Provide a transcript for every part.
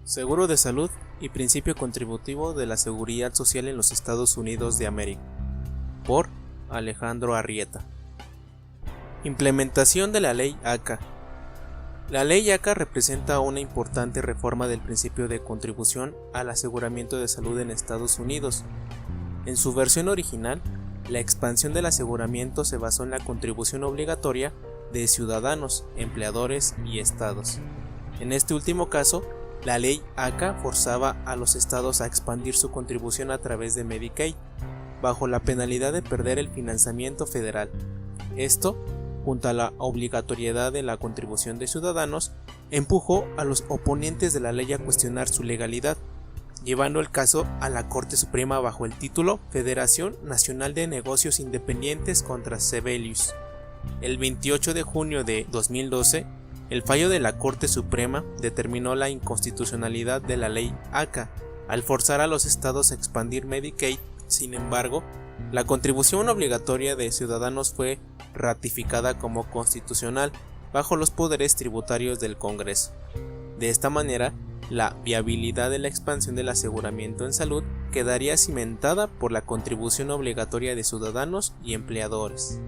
Seguro de salud y principio contributivo de la seguridad social en los Estados Unidos de América, por Alejandro Arrieta. Implementación de la Ley ACA. La Ley ACA representa una importante reforma del principio de contribución al aseguramiento de salud en Estados Unidos. En su versión original, la expansión del aseguramiento se basó en la contribución obligatoria de ciudadanos, empleadores y estados. En este último caso, la ley ACA forzaba a los estados a expandir su contribución a través de Medicaid, bajo la penalidad de perder el financiamiento federal. Esto, junto a la obligatoriedad de la contribución de ciudadanos, empujó a los oponentes de la ley a cuestionar su legalidad, llevando el caso a la Corte Suprema bajo el título Federación Nacional de Negocios Independientes contra Sebelius. El 28 de junio de 2012, el fallo de la Corte Suprema determinó la inconstitucionalidad de la ley ACA al forzar a los estados a expandir Medicaid. Sin embargo, la contribución obligatoria de ciudadanos fue ratificada como constitucional bajo los poderes tributarios del Congreso. De esta manera, la viabilidad de la expansión del aseguramiento en salud quedaría cimentada por la contribución obligatoria de ciudadanos y empleadores.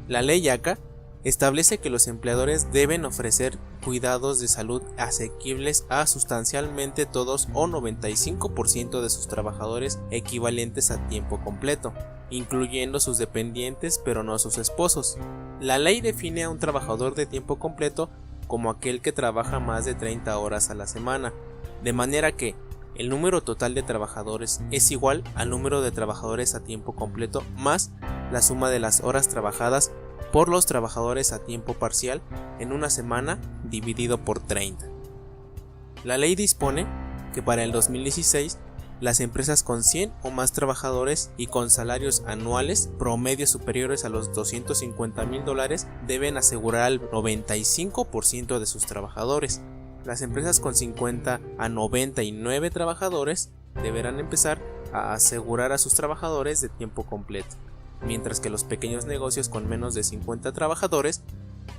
La ley ACA establece que los empleadores deben ofrecer cuidados de salud asequibles a sustancialmente todos o 95% de sus trabajadores equivalentes a tiempo completo, incluyendo sus dependientes pero no sus esposos. La ley define a un trabajador de tiempo completo como aquel que trabaja más de 30 horas a la semana, de manera que el número total de trabajadores es igual al número de trabajadores a tiempo completo más la suma de las horas trabajadas por los trabajadores a tiempo parcial en una semana dividido por 30. La ley dispone que para el 2016 las empresas con 100 o más trabajadores y con salarios anuales promedios superiores a los $250,000 deben asegurar al 95% de sus trabajadores. Las empresas con 50 a 99 trabajadores deberán empezar a asegurar a sus trabajadores de tiempo completo, mientras que los pequeños negocios con menos de 50 trabajadores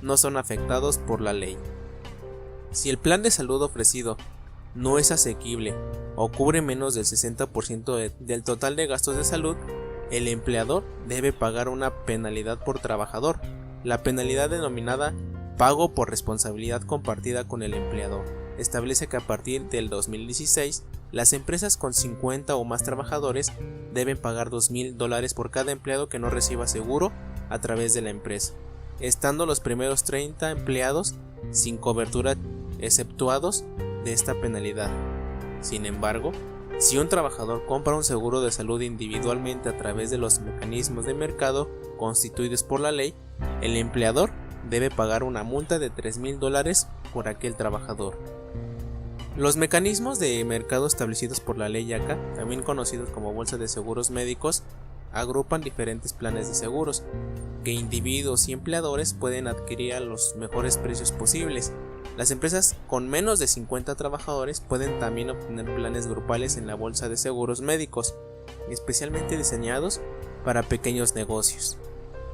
no son afectados por la ley. Si el plan de salud ofrecido no es asequible o cubre menos del 60% del total de gastos de salud, el empleador debe pagar una penalidad por trabajador, la penalidad denominada pago por responsabilidad compartida con el empleador. Establece que a partir del 2016, las empresas con 50 o más trabajadores deben pagar $2,000 por cada empleado que no reciba seguro a través de la empresa, estando los primeros 30 empleados sin cobertura exceptuados de esta penalidad. Sin embargo, si un trabajador compra un seguro de salud individualmente a través de los mecanismos de mercado constituidos por la ley, el empleador debe pagar una multa de $3,000 por aquel trabajador. Los mecanismos de mercado establecidos por la ley ACA, también conocidos como bolsa de seguros médicos, agrupan diferentes planes de seguros que individuos y empleadores pueden adquirir a los mejores precios posibles. Las empresas con menos de 50 trabajadores pueden también obtener planes grupales en la bolsa de seguros médicos, especialmente diseñados para pequeños negocios.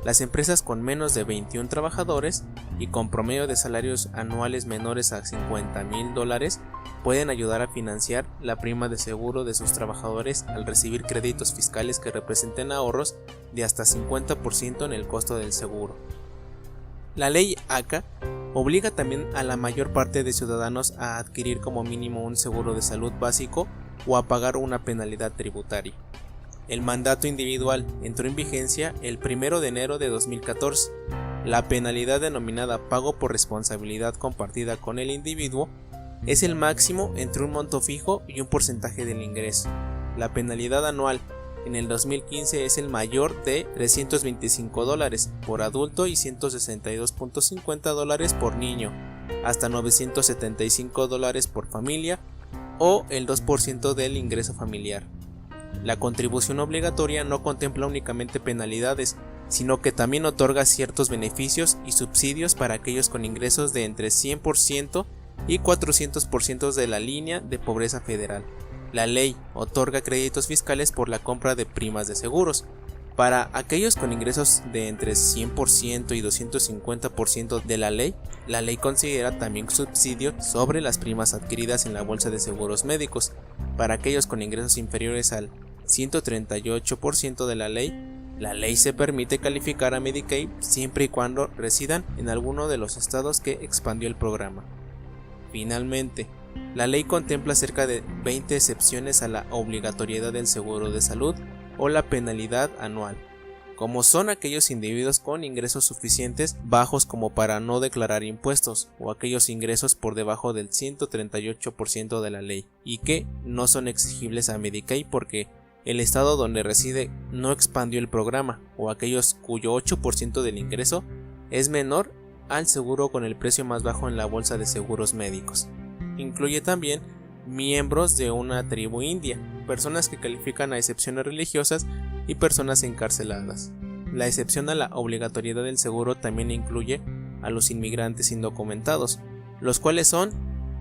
Las empresas con menos de 21 trabajadores y con promedio de salarios anuales menores a $50,000 pueden ayudar a financiar la prima de seguro de sus trabajadores al recibir créditos fiscales que representen ahorros de hasta 50% en el costo del seguro. La ley ACA obliga también a la mayor parte de ciudadanos a adquirir como mínimo un seguro de salud básico o a pagar una penalidad tributaria. El mandato individual entró en vigencia el 1 de enero de 2014. La penalidad denominada pago por responsabilidad compartida con el individuo es el máximo entre un monto fijo y un porcentaje del ingreso. La penalidad anual en el 2015 es el mayor de $325 por adulto y $162.50 por niño, hasta $975 por familia o el 2% del ingreso familiar. La contribución obligatoria no contempla únicamente penalidades, sino que también otorga ciertos beneficios y subsidios para aquellos con ingresos de entre 100% y 400% de la línea de pobreza federal. La ley otorga créditos fiscales por la compra de primas de seguros. Para aquellos con ingresos de entre 100% y 250% de la ley considera también subsidio sobre las primas adquiridas en la bolsa de seguros médicos. Para aquellos con ingresos inferiores al 138% de la ley se permite calificar a Medicaid siempre y cuando residan en alguno de los estados que expandió el programa. Finalmente, la ley contempla cerca de 20 excepciones a la obligatoriedad del seguro de salud o la penalidad anual, como son aquellos individuos con ingresos suficientes bajos como para no declarar impuestos o aquellos ingresos por debajo del 138% de la ley y que no son exigibles a Medicaid porque el estado donde reside no expandió el programa o aquellos cuyo 8% del ingreso es menor al seguro con el precio más bajo en la bolsa de seguros médicos. Incluye también miembros de una tribu india, personas que califican a excepciones religiosas y personas encarceladas. La excepción a la obligatoriedad del seguro también incluye a los inmigrantes indocumentados, los cuales son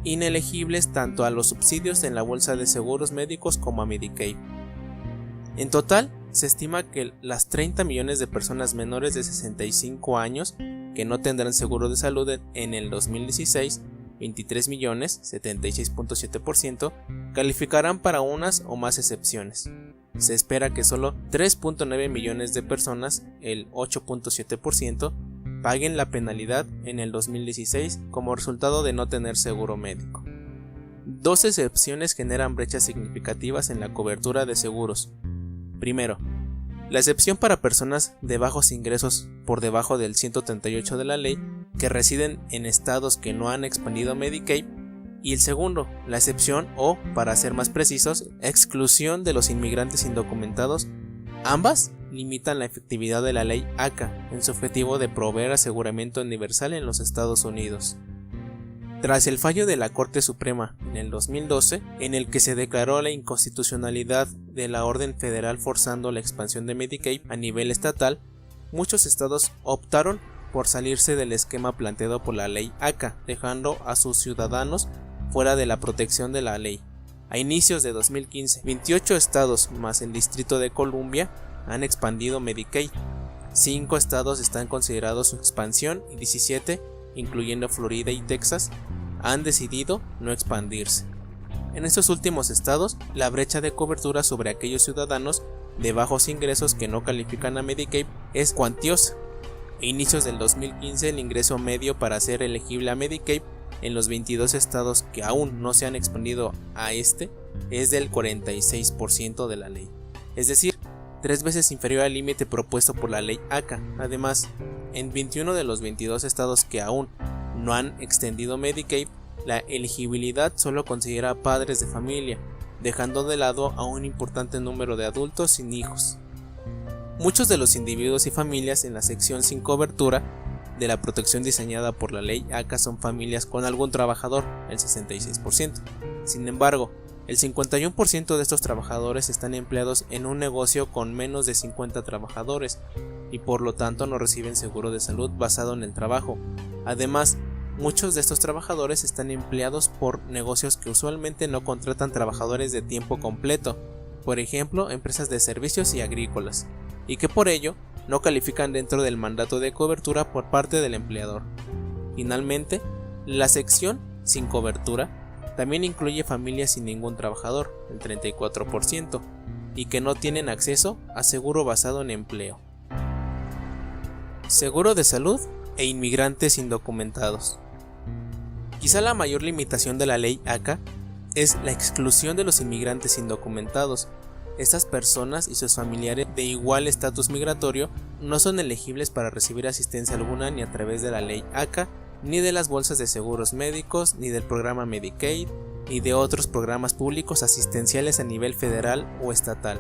inelegibles tanto a los subsidios en la bolsa de seguros médicos como a Medicaid. En total, se estima que las 30 millones de personas menores de 65 años que no tendrán seguro de salud en el 2016, 23 millones, 76.7%, calificarán para unas o más excepciones. Se espera que solo 3.9 millones de personas, el 8.7%, paguen la penalidad en el 2016 como resultado de no tener seguro médico. Dos excepciones generan brechas significativas en la cobertura de seguros. Primero, la excepción para personas de bajos ingresos por debajo del 138 de la ley que residen en estados que no han expandido Medicaid, y el segundo, la excepción o, para ser más precisos, exclusión de los inmigrantes indocumentados. Ambas limitan la efectividad de la ley ACA en su objetivo de proveer aseguramiento universal en los Estados Unidos. Tras el fallo de la Corte Suprema en el 2012, en el que se declaró la inconstitucionalidad de la orden federal forzando la expansión de Medicaid a nivel estatal, muchos estados optaron por salirse del esquema planteado por la ley ACA, dejando a sus ciudadanos fuera de la protección de la ley. A inicios de 2015, 28 estados más el Distrito de Columbia han expandido Medicaid. 5 estados están considerados su expansión y 17, incluyendo Florida y Texas, han decidido no expandirse. En estos últimos estados, la brecha de cobertura sobre aquellos ciudadanos de bajos ingresos que no califican a Medicaid es cuantiosa. A inicios del 2015, el ingreso medio para ser elegible a Medicaid en los 22 estados que aún no se han expandido a este es del 46% de la ley, es decir, 3 veces inferior al límite propuesto por la ley ACA. Además, en 21 de los 22 estados que aún no han extendido Medicaid, la elegibilidad solo considera a padres de familia, dejando de lado a un importante número de adultos sin hijos. Muchos de los individuos y familias en la sección sin cobertura de la protección diseñada por la ley ACA son familias con algún trabajador, el 66%. Sin embargo, el 51% de estos trabajadores están empleados en un negocio con menos de 50 trabajadores y por lo tanto no reciben seguro de salud basado en el trabajo. Además, muchos de estos trabajadores están empleados por negocios que usualmente no contratan trabajadores de tiempo completo, por ejemplo, empresas de servicios y agrícolas, y que por ello no califican dentro del mandato de cobertura por parte del empleador. Finalmente, la sección sin cobertura también incluye familias sin ningún trabajador, el 34%, y que no tienen acceso a seguro basado en empleo. Seguro de salud e inmigrantes indocumentados. Quizá la mayor limitación de la ley ACA es la exclusión de los inmigrantes indocumentados. Estas personas y sus familiares de igual estatus migratorio no son elegibles para recibir asistencia alguna ni a través de la ley ACA, ni de las bolsas de seguros médicos, ni del programa Medicaid, ni de otros programas públicos asistenciales a nivel federal o estatal.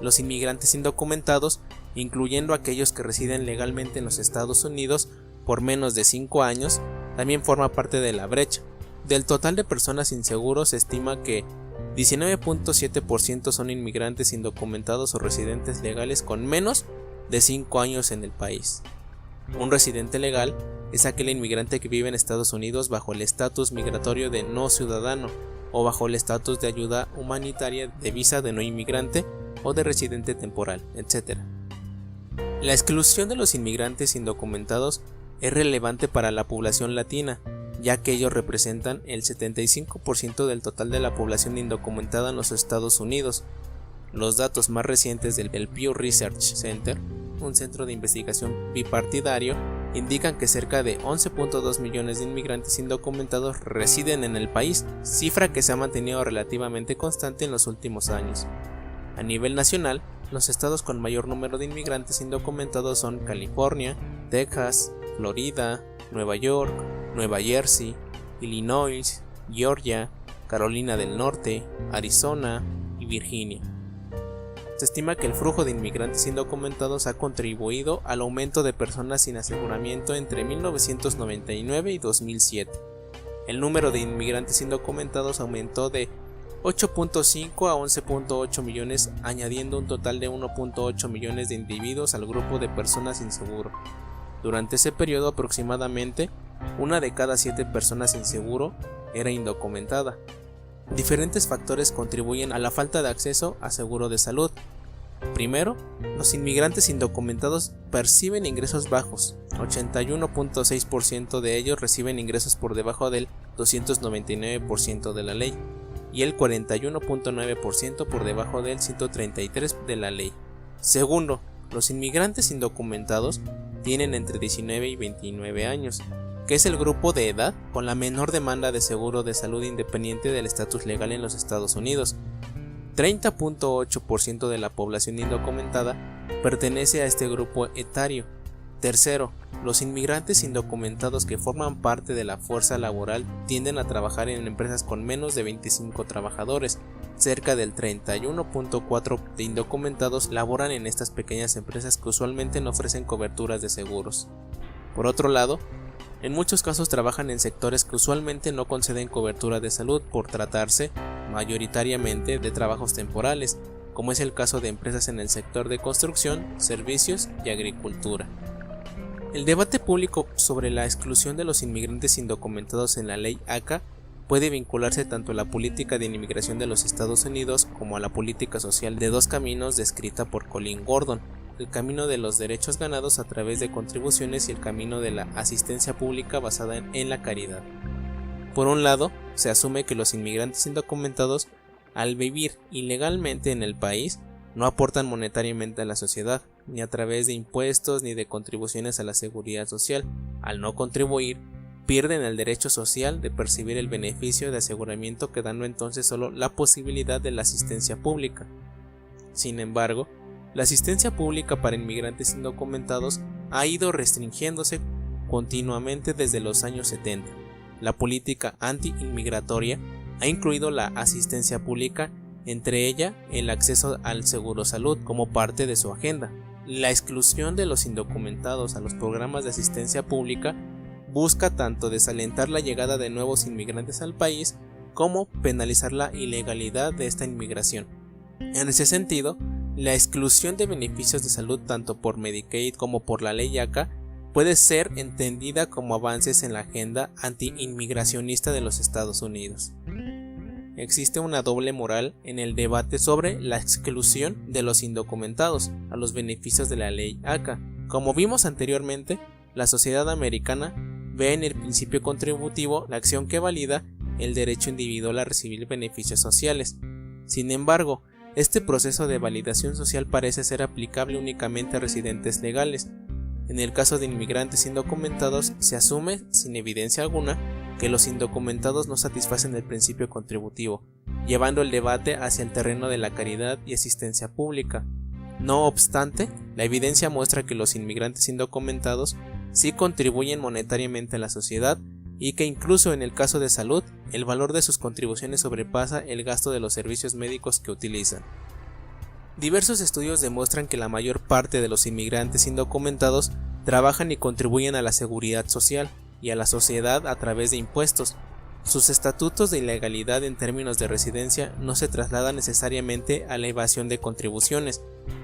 Los inmigrantes indocumentados, incluyendo aquellos que residen legalmente en los Estados Unidos por menos de 5 años, también forma parte de la brecha. Del total de personas sin seguro se estima que 19.7% son inmigrantes indocumentados o residentes legales con menos de 5 años en el país. Un residente legal es aquel inmigrante que vive en Estados Unidos bajo el estatus migratorio de no ciudadano o bajo el estatus de ayuda humanitaria de visa de no inmigrante o de residente temporal, etc. La exclusión de los inmigrantes indocumentados es relevante para la población latina, ya que ellos representan el 75% del total de la población indocumentada en los Estados Unidos. Los datos más recientes del Pew Research Center, un centro de investigación bipartidario, indican que cerca de 11.2 millones de inmigrantes indocumentados residen en el país, cifra que se ha mantenido relativamente constante en los últimos años. A nivel nacional, los estados con mayor número de inmigrantes indocumentados son California, Texas, Florida, Nueva York, Nueva Jersey, Illinois, Georgia, Carolina del Norte, Arizona y Virginia. Se estima que el flujo de inmigrantes indocumentados ha contribuido al aumento de personas sin aseguramiento entre 1999 y 2007. El número de inmigrantes indocumentados aumentó de 8.5 a 11.8 millones, añadiendo un total de 1.8 millones de individuos al grupo de personas sin seguro. Durante ese periodo, aproximadamente una de cada 7 personas sin seguro era indocumentada. Diferentes factores contribuyen a la falta de acceso a seguro de salud. Primero, los inmigrantes indocumentados perciben ingresos bajos. 81.6% de ellos reciben ingresos por debajo del 299% de la ley y el 41.9% por debajo del 133% de la ley. Segundo, los inmigrantes indocumentados tienen entre 19 y 29 años, que es el grupo de edad con la menor demanda de seguro de salud independiente del estatus legal en los Estados Unidos. 30.8% de la población indocumentada pertenece a este grupo etario. Tercero, los inmigrantes indocumentados que forman parte de la fuerza laboral tienden a trabajar en empresas con menos de 25 trabajadores. Cerca del 31.4% de indocumentados laboran en estas pequeñas empresas que usualmente no ofrecen coberturas de seguros. Por otro lado, en muchos casos trabajan en sectores que usualmente no conceden cobertura de salud por tratarse mayoritariamente de trabajos temporales, como es el caso de empresas en el sector de construcción, servicios y agricultura. El debate público sobre la exclusión de los inmigrantes indocumentados en la ley ACA puede vincularse tanto a la política de inmigración de los Estados Unidos como a la política social de dos caminos descrita por Colin Gordon: el camino de los derechos ganados a través de contribuciones y el camino de la asistencia pública basada en la caridad. Por un lado, se asume que los inmigrantes indocumentados, al vivir ilegalmente en el país, no aportan monetariamente a la sociedad, ni a través de impuestos ni de contribuciones a la seguridad social. Al no contribuir, pierden el derecho social de percibir el beneficio de aseguramiento, quedando entonces solo la posibilidad de la asistencia pública. Sin embargo, la asistencia pública para inmigrantes indocumentados ha ido restringiéndose continuamente desde los años 70. La política anti-inmigratoria ha incluido la asistencia pública, entre ella el acceso al seguro salud, como parte de su agenda. La exclusión de los indocumentados a los programas de asistencia pública busca tanto desalentar la llegada de nuevos inmigrantes al país como penalizar la ilegalidad de esta inmigración. En ese sentido, la exclusión de beneficios de salud tanto por Medicaid como por la ley ACA puede ser entendida como avances en la agenda anti-inmigracionista de los Estados Unidos. Existe una doble moral en el debate sobre la exclusión de los indocumentados a los beneficios de la ley ACA. Como vimos anteriormente, la sociedad americana ve en el principio contributivo la acción que valida el derecho individual a recibir beneficios sociales. Sin embargo, este proceso de validación social parece ser aplicable únicamente a residentes legales. En el caso de inmigrantes indocumentados, se asume, sin evidencia alguna, que los indocumentados no satisfacen el principio contributivo, llevando el debate hacia el terreno de la caridad y asistencia pública. No obstante, la evidencia muestra que los inmigrantes indocumentados sí contribuyen monetariamente a la sociedad y que incluso en el caso de salud, el valor de sus contribuciones sobrepasa el gasto de los servicios médicos que utilizan. Diversos estudios demuestran que la mayor parte de los inmigrantes indocumentados trabajan y contribuyen a la seguridad social y a la sociedad a través de impuestos. Sus estatutos de ilegalidad en términos de residencia no se trasladan necesariamente a la evasión de contribuciones.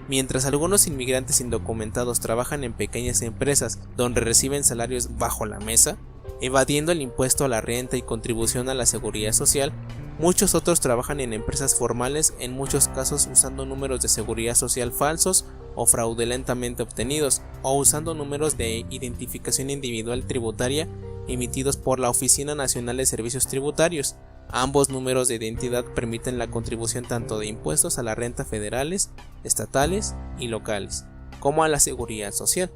Mientras algunos inmigrantes indocumentados trabajan en pequeñas empresas donde reciben salarios bajo la mesa, evadiendo el impuesto a la renta y contribución a la seguridad social, muchos otros trabajan en empresas formales, en muchos casos usando números de seguridad social falsos o fraudulentamente obtenidos, o usando números de identificación individual tributaria emitidos por la Oficina Nacional de Servicios Tributarios. Ambos números de identidad permiten la contribución tanto de impuestos a la renta federales, estatales y locales, como a la seguridad social.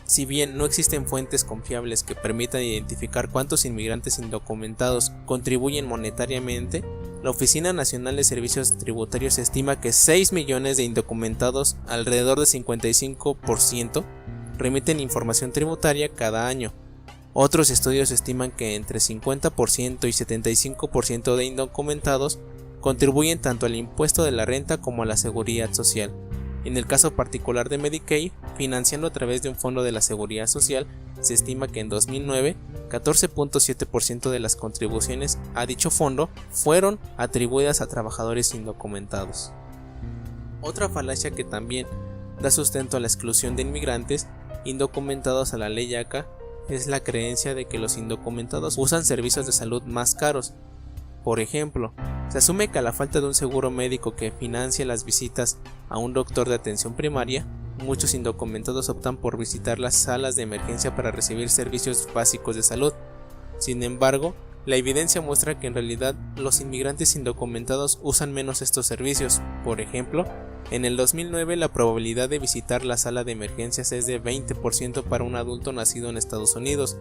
Si bien no existen fuentes confiables que permitan identificar cuántos inmigrantes indocumentados contribuyen monetariamente, la Oficina Nacional de Servicios Tributarios estima que 6 millones de indocumentados, alrededor del 55%, remiten información tributaria cada año. Otros estudios estiman que entre 50% y 75% de indocumentados contribuyen tanto al impuesto de la renta como a la seguridad social. En el caso particular de Medicaid, financiando a través de un fondo de la seguridad social, se estima que en 2009, 14.7% de las contribuciones a dicho fondo fueron atribuidas a trabajadores indocumentados. Otra falacia que también da sustento a la exclusión de inmigrantes indocumentados a la ley ACA es la creencia de que los indocumentados usan servicios de salud más caros. Por ejemplo, se asume que a la falta de un seguro médico que financie las visitas a un doctor de atención primaria, muchos indocumentados optan por visitar las salas de emergencia para recibir servicios básicos de salud. Sin embargo, la evidencia muestra que en realidad los inmigrantes indocumentados usan menos estos servicios. Por ejemplo, en el 2009 la probabilidad de visitar la sala de emergencias es de 20% para un adulto nacido en Estados Unidos.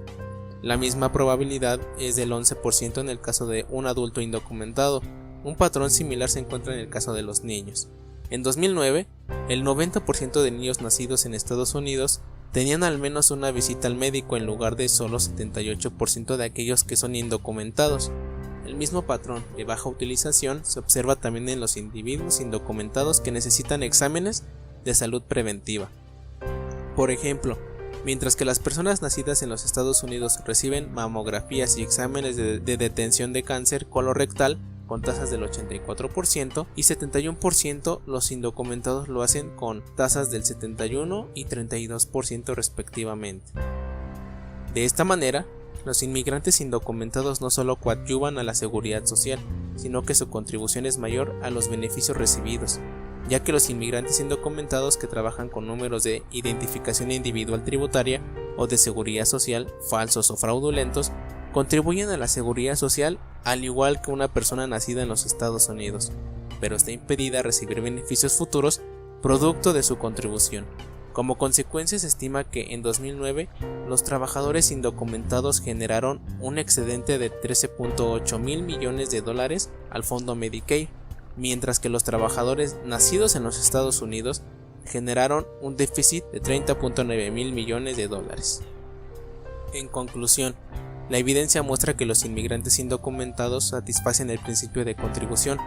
La misma probabilidad es del 11% en el caso de un adulto indocumentado. Un patrón similar se encuentra en el caso de los niños. En 2009, el 90% de niños nacidos en Estados Unidos tenían al menos una visita al médico en lugar de solo 78% de aquellos que son indocumentados. El mismo patrón de baja utilización se observa también en los individuos indocumentados que necesitan exámenes de salud preventiva. Por ejemplo, mientras que las personas nacidas en los Estados Unidos reciben mamografías y exámenes de detención de cáncer colorectal con tasas del 84% y 71%, los indocumentados lo hacen con tasas del 71 y 32% respectivamente. De esta manera, los inmigrantes indocumentados no solo coadyuvan a la seguridad social, sino que su contribución es mayor a los beneficios recibidos, ya que los inmigrantes indocumentados que trabajan con números de identificación individual tributaria o de seguridad social falsos o fraudulentos contribuyen a la seguridad social al igual que una persona nacida en los Estados Unidos, pero está impedida a recibir beneficios futuros producto de su contribución. Como consecuencia, se estima que en 2009 los trabajadores indocumentados generaron un excedente de 13.8 mil millones de dólares al fondo Medicaid, mientras que los trabajadores nacidos en los Estados Unidos generaron un déficit de 30.9 mil millones de dólares. En conclusión, la evidencia muestra que los inmigrantes indocumentados satisfacen el principio de contribución,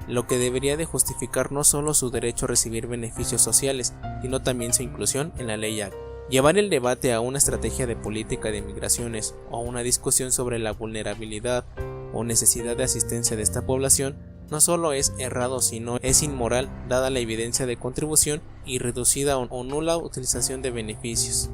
lo que debería de justificar no solo su derecho a recibir beneficios sociales, sino también su inclusión en la ley ACA. Llevar el debate a una estrategia de política de migraciones o a una discusión sobre la vulnerabilidad o necesidad de asistencia de esta población no solo es errado, sino es inmoral dada la evidencia de contribución y reducida o nula utilización de beneficios.